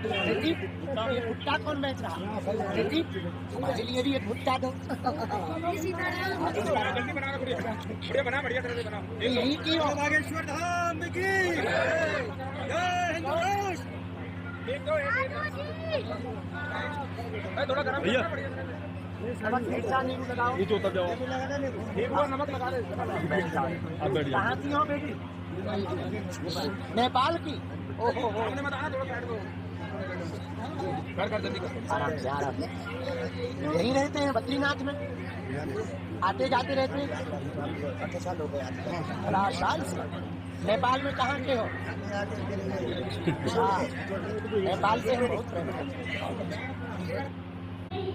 रिद्धि, ये भुट्टा कौन बेच रहा? रिद्धि, हमारे लिए भी एक भुट्टा दो। यही की बागेश्वर धाम की जय हिंद। भैया लगाओ, ये जो तब जाओ नमक लगा दे। आप बैठ जाओ। कहाँ की हो बेटी? नेपाल की। ओहो आराम से आराम से। यहीं रहते हैं बद्रीनाथ में, आते जाते रहते हैं। अच्छा साल हो गया, 50 साल से। नेपाल में कहाँ के हो? हाँ, नेपाल से हम बहुत प्रेम करते हैं।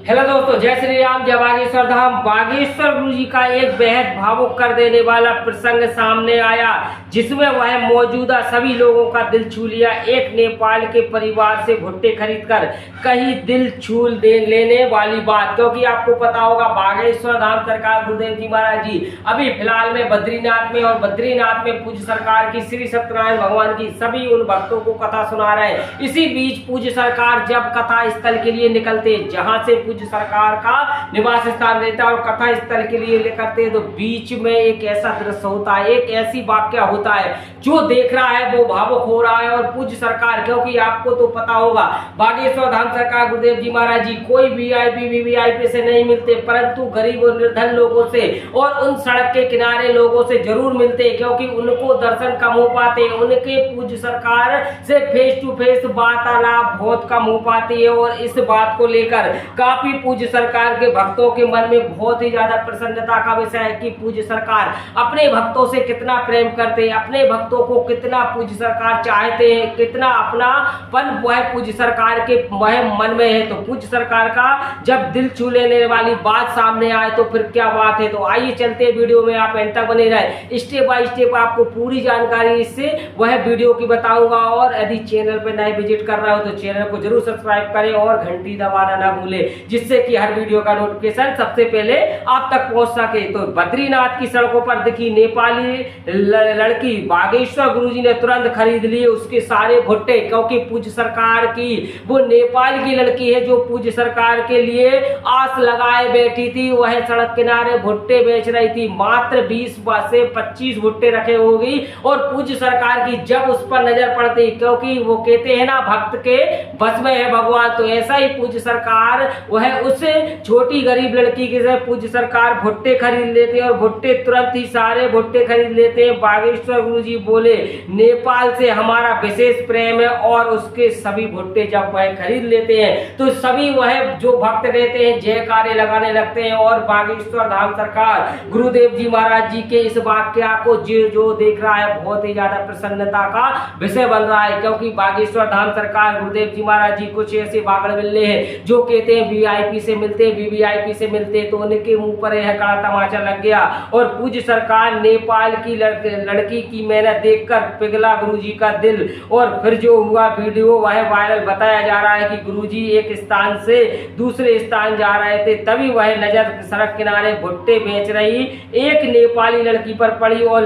हेलो दोस्तों, जय श्री राम, जय बागेश्वर धाम। बागेश्वर गुरु जी का एक बेहद भावुक कर देने वाला प्रसंग सामने आया, जिसमें वह मौजूदा सभी लोगों का दिल छू लिया। एक नेपाल के परिवार से भुट्टे खरीदकर कहीं दिल छू लेने वाली बात, क्योंकि आपको पता होगा बागेश्वर धाम सरकार गुरुदेव जी महाराज जी अभी फिलहाल में बद्रीनाथ में, और बद्रीनाथ में पूज्य सरकार की श्री सत्यनारायण भगवान की सभी उन भक्तों को कथा सुना रहे हैं। इसी बीच पूज्य सरकार जब कथा स्थल के लिए निकलते, जहां से पूज्य सरकार का निवास स्थान रहता है, और कथा स्थल के लिए निकलते तो बीच में एक ऐसा दृश्य होता है, एक ऐसी वाक्य होता है जो देख रहा है वो भावुक हो रहा है। और पूज्य सरकार, क्योंकि आपको तो पता होगा बागेश्वर धाम सरकार गुरुदेव जी महाराज जी कोई वीआईपी वीवीआईपी से नहीं मिलते, परंतु गरीब और निर्धन लोगों से और उन सड़क के किनारे लोगों से जरूर मिलते, क्योंकि उनको दर्शन कम हो पाते, उनके पूज्य सरकार से फेस टू फेस वार्तालाप बहुत कम हो पाती है। और इस बात को लेकर काफी पूज्य सरकार के भक्तों के मन में बहुत ही ज्यादा प्रसन्नता का विषय है कि पूज्य सरकार अपने भक्तों से कितना प्रेम करते हैं, अपने भक्तों को कितना पूज्य सरकार चाहते हैं, कितना अपनापन वह पूज्य सरकार के वह मन में है। तो पूज्य सरकार का जब दिल छू लेने वाली बात सामने आए तो फिर क्या बात है। तो आइए चलते हैं वीडियो में, आप एंड तक बने रहे, स्टेप बाय स्टेप आपको पूरी जानकारी इससे वह वीडियो की बताऊंगा। और यदि चैनल पर नए विजिट कर रहे हो तो चैनल को जरूर सब्सक्राइब करें और घंटी दबाना ना भूले, जिससे कि हर वीडियो का नोटिफिकेशन सबसे पहले आप तक पहुंच सके। तो बद्रीनाथ की सड़कों पर दिखी नेपाली लड़की, बागेश्वर गुरुजी ने तुरंत खरीद लिए उसके सारे भुट्टे, क्योंकि पूज्य सरकार की वो नेपाल की लड़की है जो पूज्य सरकार के लिए आस लगाए बैठी थी। वह सड़क किनारे भुट्टे बेच रही थी, मात्र 20 से 25 भुट्टे रखे होगी। और पूज्य सरकार की जब उस पर नजर पड़ती, क्योंकि वो कहते हैं ना भक्त के बस में है भगवान, तो ऐसा ही पूज्य सरकार वह उस छोटी गरीब लड़की के से पूज्य सरकार भुट्टे खरीद लेते हैं, और भुट्टे तुरंत ही सारे भुट्टे खरीद लेते हैं। बागेश्वर गुरु जी बोले नेपाल से हमारा विशेष प्रेम है, और उसके सभी भुट्टे जब वह खरीद लेते हैं तो सभी वह जो भक्त रहते हैं जयकारे लगाने लगते हैं। और बागेश्वर धाम सरकार गुरुदेव जी महाराज जी के इस वाक्य को जो देख रहा है बहुत ही ज्यादा प्रसन्नता का विषय बन रहा है, क्योंकि बागेश्वर धाम सरकार गुरुदेव जी महाराज जी कुछ ऐसे बागड़ बिल्ले हैं जो कहते हैं वीआईपी से मिलते, वीवीआईपी से मिलते, तो उनके मुंह पर यह कड़ा तमाचा लग गया। और पूज्य सरकार नेपाल की लड़की की मेहनत देखकर पिघला गुरुजी का दिल। और फिर जो हुआ वीडियो वह वायरल बताया जा रहा है कि गुरुजी एक स्थान से दूसरे स्थान जा रहे थे, तभी वह नजर सड़क किनारे भुट्टे बेच रही एक नेपाली लड़की पर पड़ी, और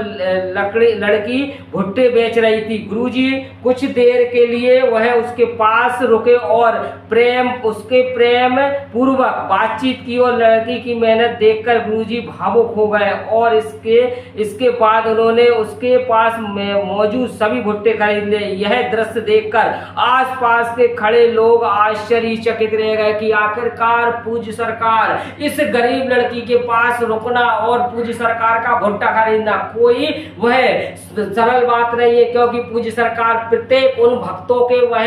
लड़की भुट्टे बेच रही थी। गुरुजी कुछ देर के लिए वह उसके पास रुके और उसके प्रेम पूर्वक बातचीत की, और लड़की की मेहनत देखकर गुरुजी भावुक हो गए। और इसके बाद उन्होंने उसके पास मौजूद सभी भुट्टे खरीद लिए। यह दृश्य देखकर आसपास के खड़े लोग आश्चर्यचकित रह गए कि आखिरकार पूज्य सरकार इस गरीब लड़की के पास रुकना और पूज्य सरकार का भुट्टा खरीदना कोई वह सरल बात नहीं है, क्योंकि पूज्य सरकार प्रत्येक उन भक्तों के वह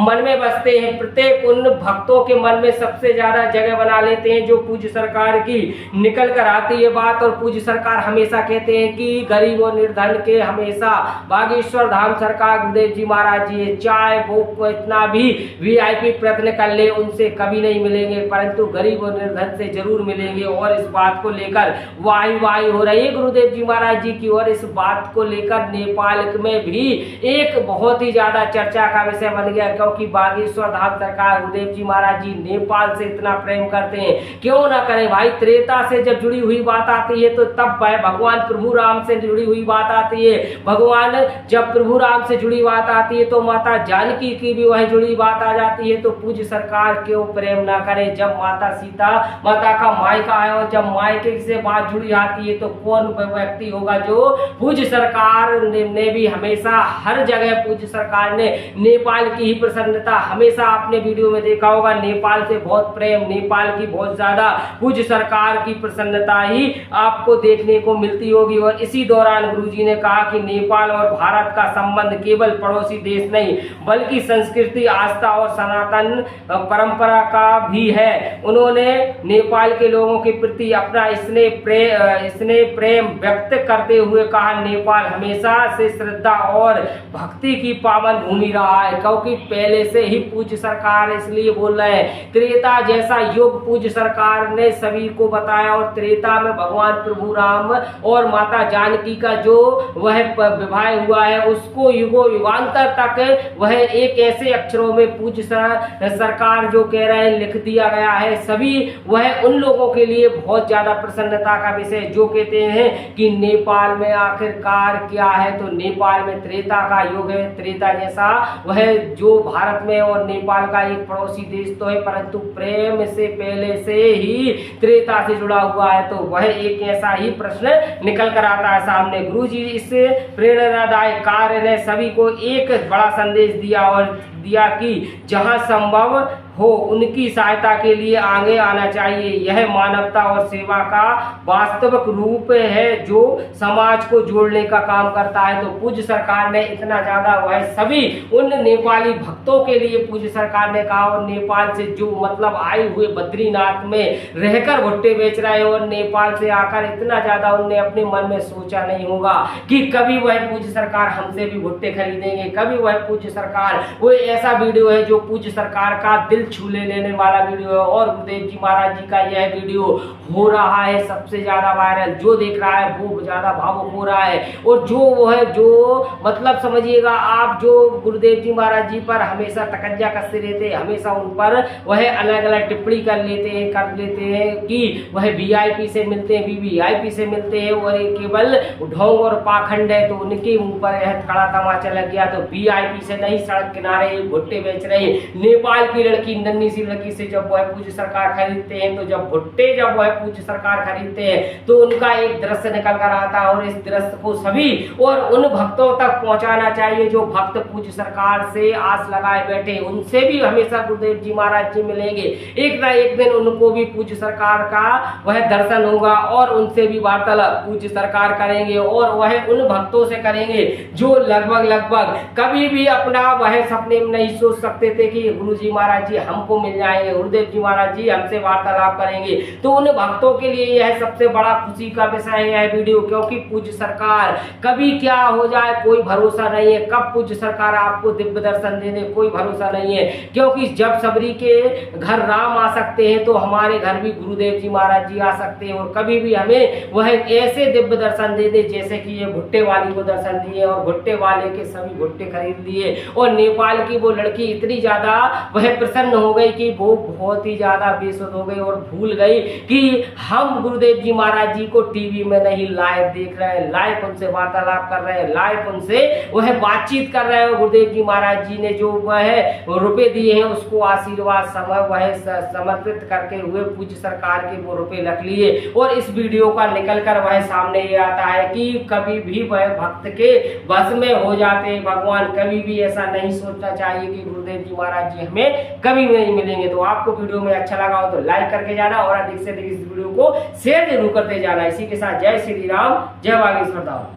मन में बसते हैं, प्रत्येक उन भक्तों के मन में सबसे ज्यादा जगह बना लेते हैं जो पूज्य सरकार की निकल कर आती है बात। और पूज्य सरकार हमेशा कहते हैं कि गरीब और निर्धन के हमेशा बागेश्वर धाम सरकार गुरुदेव जी महाराज जी है, चाहे वो इतना भी वीआईपी प्रयत्न कर ले उनसे कभी नहीं मिलेंगे, परंतु गरीब और निर्धन से जरूर मिलेंगे। और इस बात को लेकर वाही हो रही है गुरुदेव जी महाराज जी की, और इस बात को लेकर नेपाल में भी एक बहुत ही ज्यादा चर्चा का विषय बन गया, क्योंकि बागेश्वर धाम सरकार गुरुदेव जी महाराज जी नेपाल से इतना प्रेम करते हैं। क्यों ना करें भाई, त्रेता से जब जुड़ी हुई बात आती है तो तब वह भगवान प्रभु राम से जुड़ी हुई बात आती है। भगवान जब प्रभु राम से जुड़ी बात आती है तो माता जानकी की भी वह जुड़ी बात आ जाती है। तो पूज्य सरकार क्यों प्रेम ना करे। जब माता सीता माता का मायका है और जब मायके से बात जुड़ी आती है तो कौन व्यक्ति होगा जो पूज्य सरकार ने भी हमेशा हर जगह पूज्य सरकार ने नेपाल की ही प्रसन्नता, हमेशा आपने वीडियो में देखा होगा नेपाल से बहुत प्रेम, नेपाल की बहुत ज्यादा पूज्य सरकार की प्रसन्नता ही आपको देखने को मिलती होगी। और इसी दौरान गुरुजी ने कहा कि नेपाल और भारत का संबंध केवल पड़ोसी देश नहीं बल्कि संस्कृति, आस्था और सनातन परंपरा का भी है। उन्होंने नेपाल के लोगों के प्रति अपना स्नेह प्रेम व्यक्त करते हुए कहा, नेपाल हमेशा से श्रद्धा और भक्ति की पावन भूमि रहा है। क्योंकि पहले से ही पूज्य सरकार इसलिए बोल रहे हैं, त्रेता जैसा युग पूज्य सरकार ने सभी को बताया और त्रेता में भगवान प्रभु राम और माता जानकी का जो वह विवाह हुआ है उसको युगो युगांतर तक वह एक ऐसे अक्षरों में पूज्य सरकार जो कह रहे हैं लिख दिया गया है। सभी वह उन लोगों के लिए बहुत ज्यादा प्रसन्नता का विषय जो कहते हैं कि नेपाल में आखिरकार क्या है, तो नेपाल में त्रेता का युग है। त्रेता जैसा वह जो भारत में और नेपाल का एक पड़ोसी देश तो है परंतु प्रेम से पहले से ही त्रेता से जुड़ा हुआ है। तो वह एक ऐसा ही प्रश्न निकल कर आता है सामने। गुरुजी इस प्रेरणादायक कार्य ने सभी को एक बड़ा संदेश दिया कि जहां संभव हो उनकी सहायता के लिए आगे आना चाहिए। यह मानवता और सेवा का वास्तविक रूप है जो समाज को जोड़ने का काम करता है। तो पूज्य सरकार ने इतना ज्यादा वह सभी उन नेपाली भक्तों के लिए पूज्य सरकार ने कहा और नेपाल से जो मतलब आए हुए बद्रीनाथ में रहकर भुट्टे बेच रहे हैं और नेपाल से आकर इतना ज्यादा उनने अपने मन में सोचा नहीं होगा कि कभी वह पूज्य सरकार हमसे भी भुट्टे खरीदेंगे, कभी वह पूज्य सरकार वो ऐसा वीडियो है जो पूज्य सरकार का दिल छूले लेने वाला वीडियो है। और गुरुदेव जी महाराज जी का यह वीडियो हो रहा है सबसे ज्यादा वायरल, जो देख रहा है वो ज्यादा भावुक हो रहा है। और जो वो है जो मतलब समझिएगा आप, जो गुरुदेव जी महाराज जी पर हमेशा तकज्जा कसते रहते हैं, हमेशा उन पर वह अलग अलग टिप्पणी कर लेते हैं कि वह वीआईपी से मिलते हैं, वीवीआईपी से मिलते हैं और ये केवल ढोंग और पाखंड है। तो उनके मुंह पर यह कड़ा तमाचा लग गया। तो वीआईपी से नहीं, सड़क किनारे भुट्टे बेच रहे नेपाल की लड़की, नन्ही सी लड़की से जब वह पूज्य सरकार खरीदते हैं, तो जब भुट्टे जब वह पूज्य सरकार खरीदते हैं तो उनका एक दृश्य निकल कर आता है। और इस दृश्य को सभी और उन भक्तों तक पहुंचाना चाहिए जो भक्त पूज्य सरकार से आस लगाए बैठे, उनसे भी हमेशा गुरुदेव जी महाराज जी मिलेंगे। एक ना एक दिन उनको भी पूज्य सरकार का वह दर्शन होगा और उनसे भी वार्तालाप पूज्य सरकार करेंगे और वह उन भक्तों से करेंगे जो लगभग कभी भी अपना वह सपने में नहीं सोच सकते थे कि गुरु जी महाराज जी हमको मिल जाएंगे, गुरुदेव जी महाराज जी हमसे वार्तालाप करेंगे। तो उन भक्तों के लिए यह सबसे बड़ा खुशी का विषय है यह वीडियो, क्योंकि पूज्य सरकार कभी क्या हो जाए कोई भरोसा नहीं है, कब पूज्य सरकार आपको दिव्य दर्शन दे दे कोई भरोसा नहीं है। क्योंकि जब सबरी के घर राम आ सकते हैं तो हमारे घर भी गुरुदेव जी महाराज जी आ सकते हैं और कभी भी हमें वह ऐसे दिव्य दर्शन दे दे जैसे कि ये भुट्टे वाली को दर्शन दिए और भुट्टे वाले के सभी भुट्टे खरीद लिए। और नेपाल की वो लड़की इतनी ज्यादा वह प्रसन्न हो गई कि वो बहुत ही ज्यादा बेसुध हो गई और भूल गई कि हम गुरुदेव जी महाराज जी को टीवी में नहीं लाइव देख रहे हैं, लाइव उनसे वार्तालाप कर रहे हैं, लाइव उनसे वह बातचीत कर रहे हैं। गुरुदेव जी महाराज जी ने जो वह रुपए दिए हैं उसको आशीर्वाद समय वह समर्पित करके हुए पूज्य सरकार के वो रुपए रख लिए। और इस वीडियो का निकल कर वह सामने ये आता है कि कभी भी वह भक्त के बस में हो जाते हैं भगवान। कभी भी ऐसा नहीं सोचना चाहिए कि गुरुदेव जी महाराज जी हमें कभी नहीं मिलेंगे। तो आपको वीडियो में अच्छा लगा हो तो लाइक करके जाना और अधिक से अधिक इस वीडियो को शेयर जरूर करते जाना। इसी के साथ जय श्री राम, जय बागेश्वर धाम।